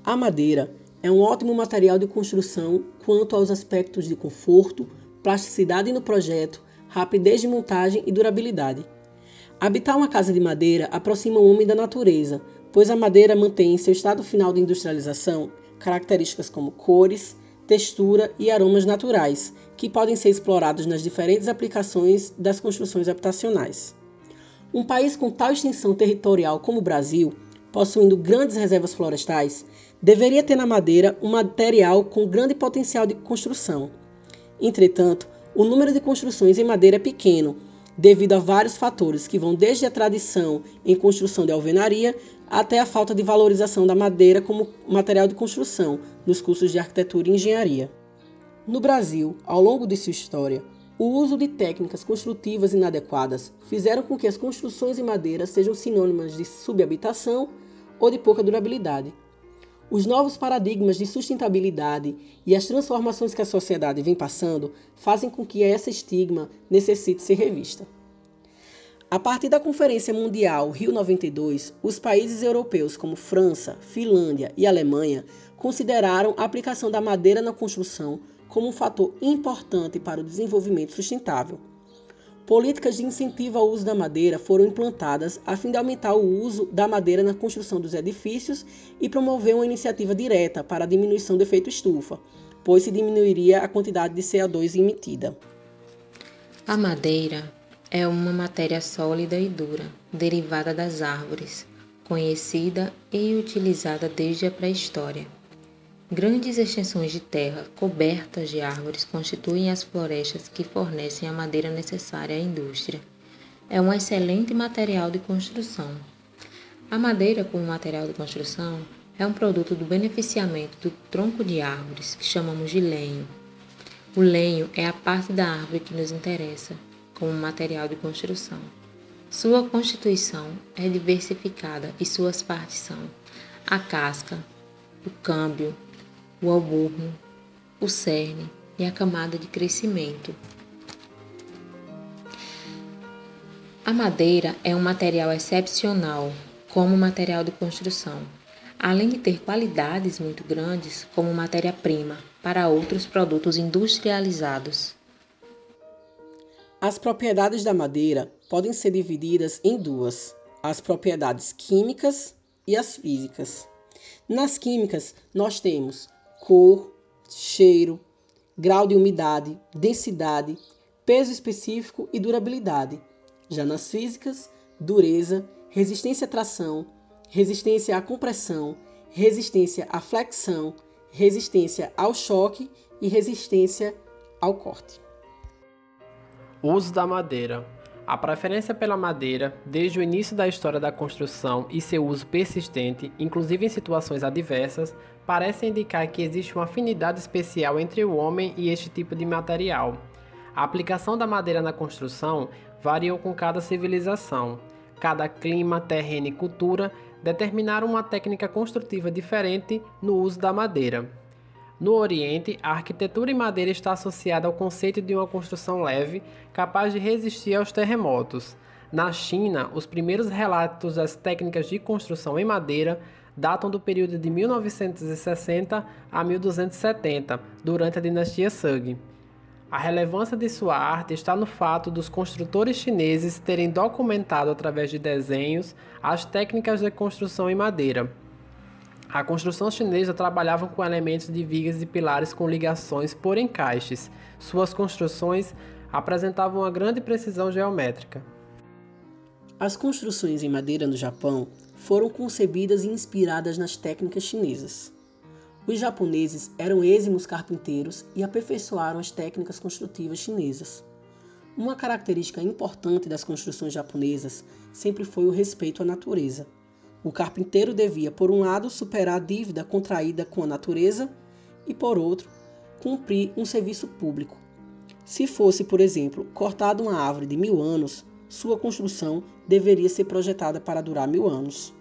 A madeira é um ótimo material de construção quanto aos aspectos de conforto, plasticidade no projeto, rapidez de montagem e durabilidade. Habitar uma casa de madeira aproxima o homem da natureza, pois a madeira mantém em seu estado final de industrialização características como cores, textura e aromas naturais, que podem ser explorados nas diferentes aplicações das construções habitacionais. Um país com tal extensão territorial como o Brasil, possuindo grandes reservas florestais, deveria ter na madeira um material com grande potencial de construção. Entretanto, o número de construções em madeira é pequeno, devido a vários fatores que vão desde a tradição em construção de alvenaria até a falta de valorização da madeira como material de construção nos cursos de arquitetura e engenharia. No Brasil, ao longo de sua história, o uso de técnicas construtivas inadequadas fizeram com que as construções em madeira sejam sinônimas de subhabitação ou de pouca durabilidade. Os novos paradigmas de sustentabilidade e as transformações que a sociedade vem passando fazem com que essa estigma necessite ser revista. A partir da Conferência Mundial Rio 92, os países europeus como França, Finlândia e Alemanha consideraram a aplicação da madeira na construção como um fator importante para o desenvolvimento sustentável. Políticas de incentivo ao uso da madeira foram implantadas a fim de aumentar o uso da madeira na construção dos edifícios e promover uma iniciativa direta para a diminuição do efeito estufa, pois se diminuiria a quantidade de CO2 emitida. A madeira é uma matéria sólida e dura, derivada das árvores, conhecida e utilizada desde a pré-história. Grandes extensões de terra cobertas de árvores constituem as florestas que fornecem a madeira necessária à indústria. É um excelente material de construção. A madeira, como material de construção, é um produto do beneficiamento do tronco de árvores, que chamamos de lenho. O lenho é a parte da árvore que nos interessa, como material de construção. Sua constituição é diversificada e suas partes são a casca, o câmbio, o alburno, o cerne e a camada de crescimento. A madeira é um material excepcional como material de construção, além de ter qualidades muito grandes como matéria-prima para outros produtos industrializados. As propriedades da madeira podem ser divididas em duas: as propriedades químicas e as físicas. Nas químicas, nós temos cor, cheiro, grau de umidade, densidade, peso específico e durabilidade. Já nas físicas, dureza, resistência à tração, resistência à compressão, resistência à flexão, resistência ao choque e resistência ao corte. Uso da madeira. A preferência pela madeira, desde o início da história da construção e seu uso persistente, inclusive em situações adversas, parece indicar que existe uma afinidade especial entre o homem e este tipo de material. A aplicação da madeira na construção variou com cada civilização. Cada clima, terreno e cultura determinaram uma técnica construtiva diferente no uso da madeira. No Oriente, a arquitetura em madeira está associada ao conceito de uma construção leve, capaz de resistir aos terremotos. Na China, os primeiros relatos das técnicas de construção em madeira datam do período de 1960 a 1270, durante a dinastia Song. A relevância de sua arte está no fato dos construtores chineses terem documentado através de desenhos as técnicas de construção em madeira. A construção chinesa trabalhava com elementos de vigas e pilares com ligações por encaixes. Suas construções apresentavam uma grande precisão geométrica. As construções em madeira no Japão foram concebidas e inspiradas nas técnicas chinesas. Os japoneses eram êximos carpinteiros e aperfeiçoaram as técnicas construtivas chinesas. Uma característica importante das construções japonesas sempre foi o respeito à natureza. O carpinteiro devia, por um lado, superar a dívida contraída com a natureza e, por outro, cumprir um serviço público. Se fosse, por exemplo, cortada uma árvore de 1000 anos, sua construção deveria ser projetada para durar 1000 anos.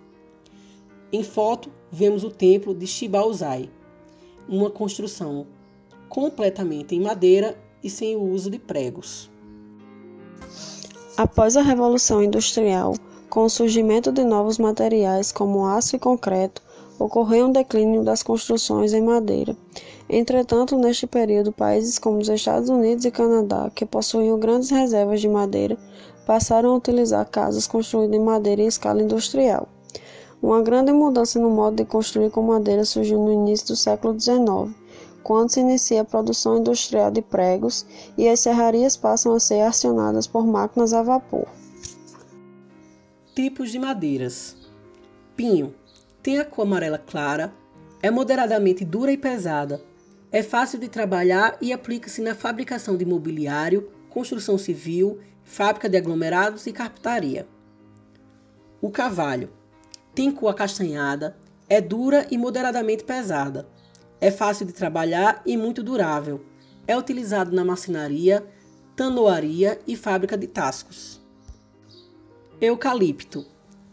Em foto, vemos o templo de Shibaozai, uma construção completamente em madeira e sem o uso de pregos. Após a Revolução Industrial, com o surgimento de novos materiais como aço e concreto, ocorreu um declínio das construções em madeira. Entretanto, neste período, países como os Estados Unidos e Canadá, que possuíam grandes reservas de madeira, passaram a utilizar casas construídas em madeira em escala industrial. Uma grande mudança no modo de construir com madeira surgiu no início do século XIX, quando se inicia a produção industrial de pregos e as serrarias passam a ser acionadas por máquinas a vapor. Tipos de madeiras. Pinho. Tem a cor amarela clara, é moderadamente dura e pesada, é fácil de trabalhar e aplica-se na fabricação de mobiliário, construção civil, fábrica de aglomerados e carpintaria. O carvalho. Tem cor acastanhada, é dura e moderadamente pesada, é fácil de trabalhar e muito durável, é utilizado na marcenaria, tanoaria e fábrica de tascos. Eucalipto.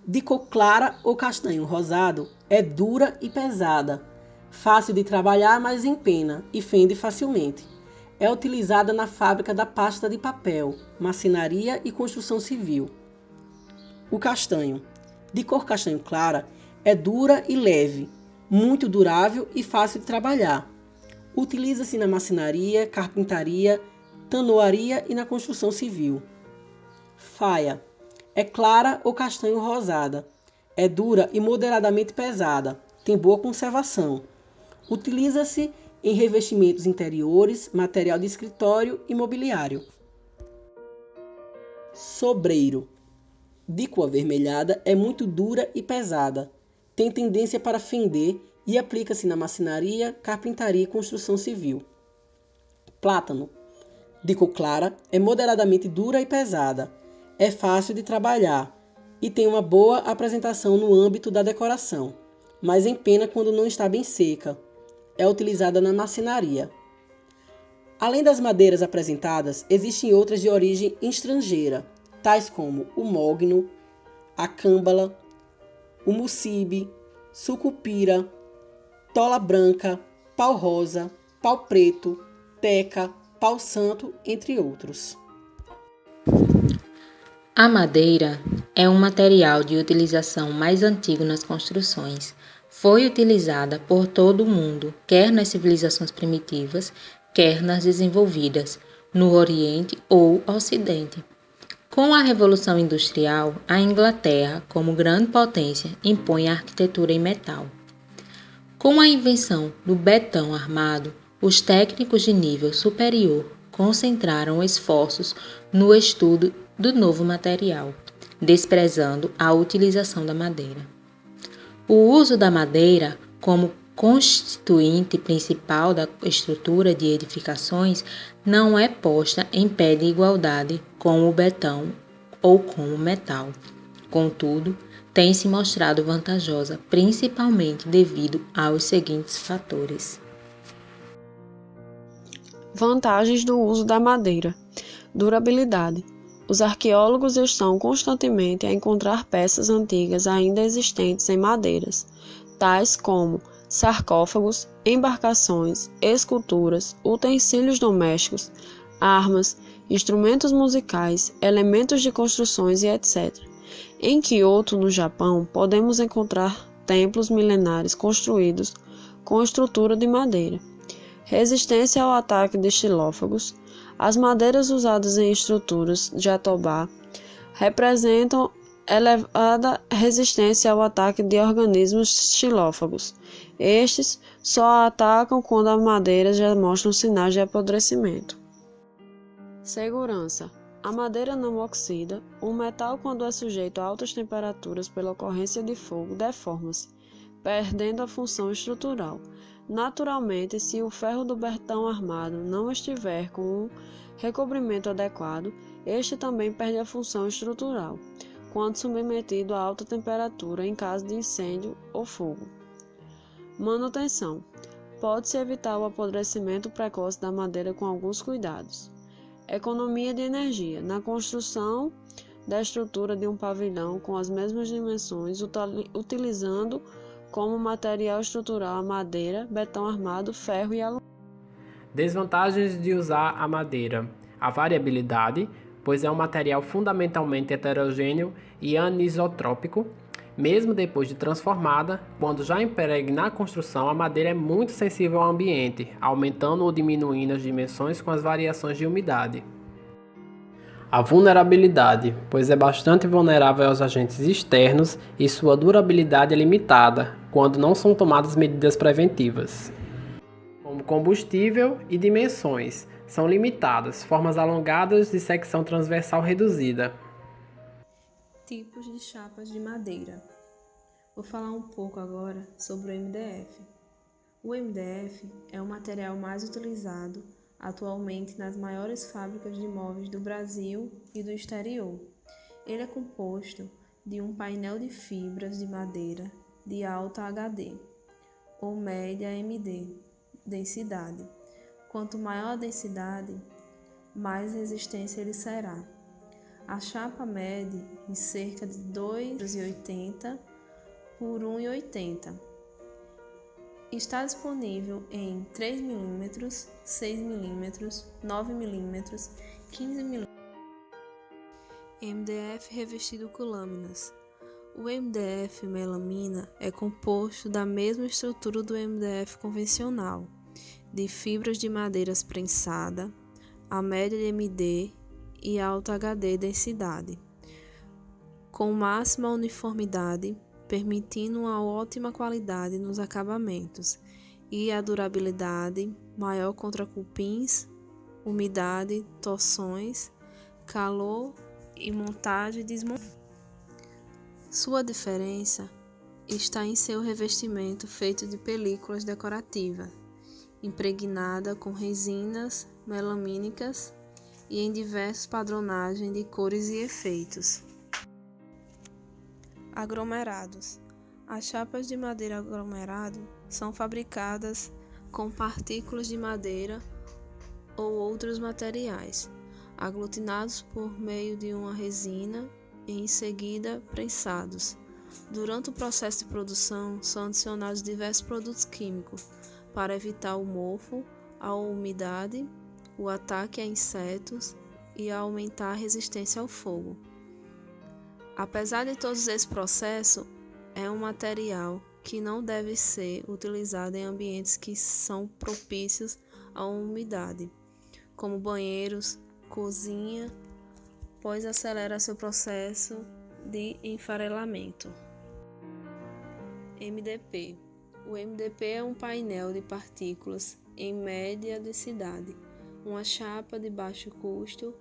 De cor clara ou castanho rosado, é dura e pesada, fácil de trabalhar, mas empena e fende facilmente. É utilizada na fábrica da pasta de papel, marcenaria e construção civil. O castanho. De cor castanho clara, é dura e leve, muito durável e fácil de trabalhar. Utiliza-se na marcenaria, carpintaria, tanoaria e na construção civil. Faia. É clara ou castanho rosada. É dura e moderadamente pesada. Tem boa conservação. Utiliza-se em revestimentos interiores, material de escritório e mobiliário. Sobreiro. De cor avermelhada, é muito dura e pesada. Tem tendência para fender e aplica-se na marcenaria, carpintaria e construção civil. Plátano. De cor clara, é moderadamente dura e pesada. É fácil de trabalhar e tem uma boa apresentação no âmbito da decoração, mas empena quando não está bem seca. É utilizada na marcenaria. Além das madeiras apresentadas, existem outras de origem estrangeira, tais como o mogno, a câmbala, o mucibe, sucupira, tola branca, pau rosa, pau preto, teca, pau santo, entre outros. A madeira é um material de utilização mais antigo nas construções. Foi utilizada por todo o mundo, quer nas civilizações primitivas, quer nas desenvolvidas, no Oriente ou Ocidente. Com a Revolução Industrial, a Inglaterra, como grande potência, impõe a arquitetura em metal. Com a invenção do betão armado, os técnicos de nível superior concentraram esforços no estudo do novo material, desprezando a utilização da madeira. O uso da madeira como constituinte principal da estrutura de edificações não é posta em pé de igualdade com o betão ou com o metal. Contudo, tem se mostrado vantajosa, principalmente devido aos seguintes fatores. Vantagens do uso da madeira. Durabilidade. Os arqueólogos estão constantemente a encontrar peças antigas ainda existentes em madeiras, tais como sarcófagos, embarcações, esculturas, utensílios domésticos, armas, instrumentos musicais, elementos de construções e etc. Em Kyoto, no Japão, podemos encontrar templos milenares construídos com estrutura de madeira. Resistência ao ataque de xilófagos. As madeiras usadas em estruturas de atobá representam elevada resistência ao ataque de organismos xilófagos. Estes só atacam quando a madeira já mostra sinais de apodrecimento. Segurança. A madeira não oxida. O metal, quando é sujeito a altas temperaturas pela ocorrência de fogo, deforma-se, perdendo a função estrutural. Naturalmente, se o ferro do betão armado não estiver com um recobrimento adequado, este também perde a função estrutural, quando submetido a alta temperatura em caso de incêndio ou fogo. Manutenção. Pode-se evitar o apodrecimento precoce da madeira com alguns cuidados. Economia de energia. Na construção da estrutura de um pavilhão com as mesmas dimensões, utilizando como material estrutural a madeira, betão armado, ferro e alumínio. Desvantagens de usar a madeira. A variabilidade, pois é um material fundamentalmente heterogêneo e anisotrópico. Mesmo depois de transformada, quando já empregue na construção, a madeira é muito sensível ao ambiente, aumentando ou diminuindo as dimensões com as variações de umidade. A vulnerabilidade, pois é bastante vulnerável aos agentes externos e sua durabilidade é limitada, quando não são tomadas medidas preventivas. Como combustível e dimensões, são limitadas, formas alongadas de secção transversal reduzida. Tipos de chapas de madeira. Vou falar um pouco agora sobre o MDF. O MDF é o material mais utilizado atualmente nas maiores fábricas de móveis do Brasil e do exterior. Ele é composto de um painel de fibras de madeira de alta HD ou média MD, densidade. Quanto maior a densidade, mais resistência ele será. A chapa mede em cerca de 2,80 por 1,80. Está disponível em 3 mm, 6 mm, 9 mm, 15 mm. MDF revestido com lâminas. O MDF melamina é composto da mesma estrutura do MDF convencional, de fibras de madeiras prensada, a média de MD e alta HD densidade, com máxima uniformidade, permitindo uma ótima qualidade nos acabamentos e a durabilidade maior contra cupins, umidade, torções, calor e montagem e desmontagem. Sua diferença está em seu revestimento feito de películas decorativas, impregnada com resinas melamínicas e em diversas padronagens de cores e efeitos. Aglomerados. As chapas de madeira aglomerado são fabricadas com partículas de madeira ou outros materiais, aglutinados por meio de uma resina e em seguida prensados. Durante o processo de produção são adicionados diversos produtos químicos para evitar o mofo, a umidade, o ataque a insetos e a aumentar a resistência ao fogo. Apesar de todos esses processos, é um material que não deve ser utilizado em ambientes que são propícios à umidade, como banheiros, cozinha, pois acelera seu processo de enfarelamento. MDP. O MDP é um painel de partículas em média densidade, uma chapa de baixo custo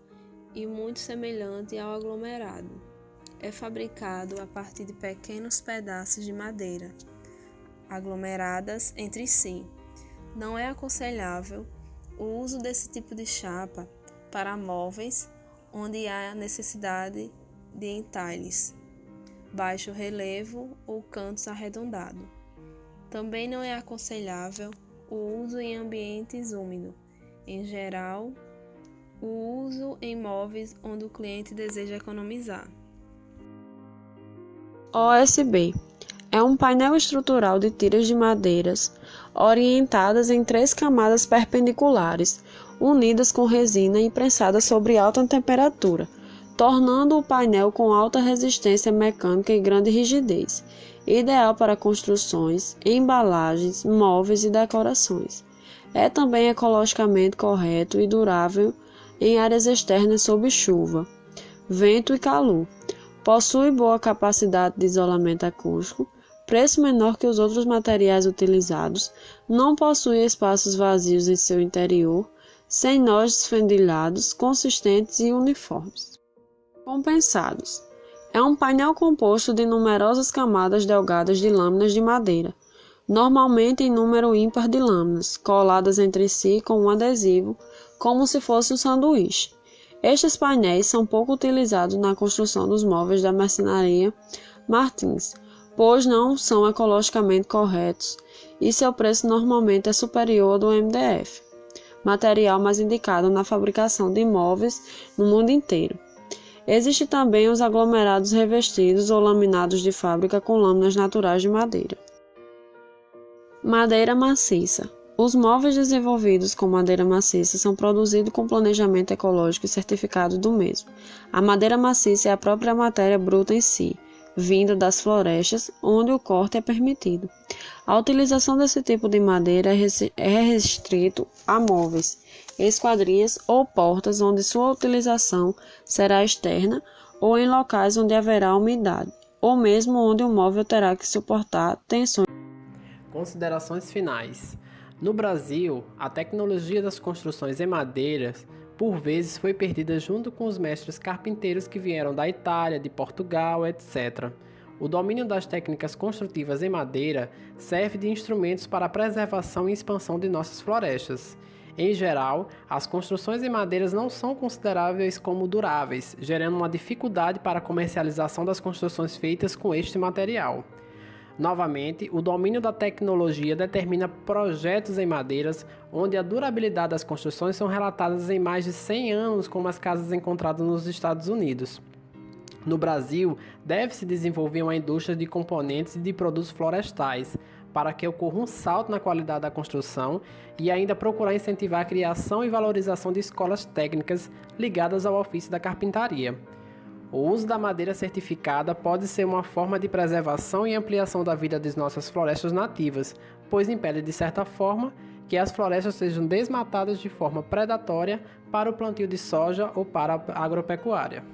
e muito semelhante ao aglomerado. É fabricado a partir de pequenos pedaços de madeira, aglomeradas entre si. Não é aconselhável o uso desse tipo de chapa para móveis onde há necessidade de entalhes, baixo relevo ou cantos arredondados. Também não é aconselhável o uso em ambientes úmidos. Em geral, o uso em móveis onde o cliente deseja economizar. OSB é um painel estrutural de tiras de madeiras orientadas em 3 camadas perpendiculares, unidas com resina e prensadas sobre alta temperatura, tornando o painel com alta resistência mecânica e grande rigidez, ideal para construções, embalagens, móveis e decorações. É também ecologicamente correto e durável em áreas externas sob chuva, vento e calor. Possui boa capacidade de isolamento acústico, preço menor que os outros materiais utilizados, não possui espaços vazios em seu interior, sem nós desfendilhados, consistentes e uniformes. Compensados. É um painel composto de numerosas camadas delgadas de lâminas de madeira, normalmente em número ímpar de lâminas, coladas entre si com um adesivo, como se fosse um sanduíche. Estes painéis são pouco utilizados na construção dos móveis da marcenaria Martins, pois não são ecologicamente corretos e seu preço normalmente é superior ao do MDF, material mais indicado na fabricação de móveis no mundo inteiro. Existem também os aglomerados revestidos ou laminados de fábrica com lâminas naturais de madeira. Madeira maciça. Os móveis desenvolvidos com madeira maciça são produzidos com planejamento ecológico e certificado do mesmo. A madeira maciça é a própria matéria bruta em si, vindo das florestas, onde o corte é permitido. A utilização desse tipo de madeira é restrito a móveis, esquadrias ou portas, onde sua utilização será externa, ou em locais onde haverá umidade, ou mesmo onde o móvel terá que suportar tensões. Considerações finais. No Brasil, a tecnologia das construções em madeiras, por vezes, foi perdida junto com os mestres carpinteiros que vieram da Itália, de Portugal, etc. O domínio das técnicas construtivas em madeira serve de instrumentos para a preservação e expansão de nossas florestas. Em geral, as construções em madeiras não são consideráveis como duráveis, gerando uma dificuldade para a comercialização das construções feitas com este material. Novamente, o domínio da tecnologia determina projetos em madeiras, onde a durabilidade das construções são relatadas em mais de 100 anos, como as casas encontradas nos Estados Unidos. No Brasil, deve-se desenvolver uma indústria de componentes e de produtos florestais, para que ocorra um salto na qualidade da construção e ainda procurar incentivar a criação e valorização de escolas técnicas ligadas ao ofício da carpintaria. O uso da madeira certificada pode ser uma forma de preservação e ampliação da vida das nossas florestas nativas, pois impede, de certa forma, que as florestas sejam desmatadas de forma predatória para o plantio de soja ou para a agropecuária.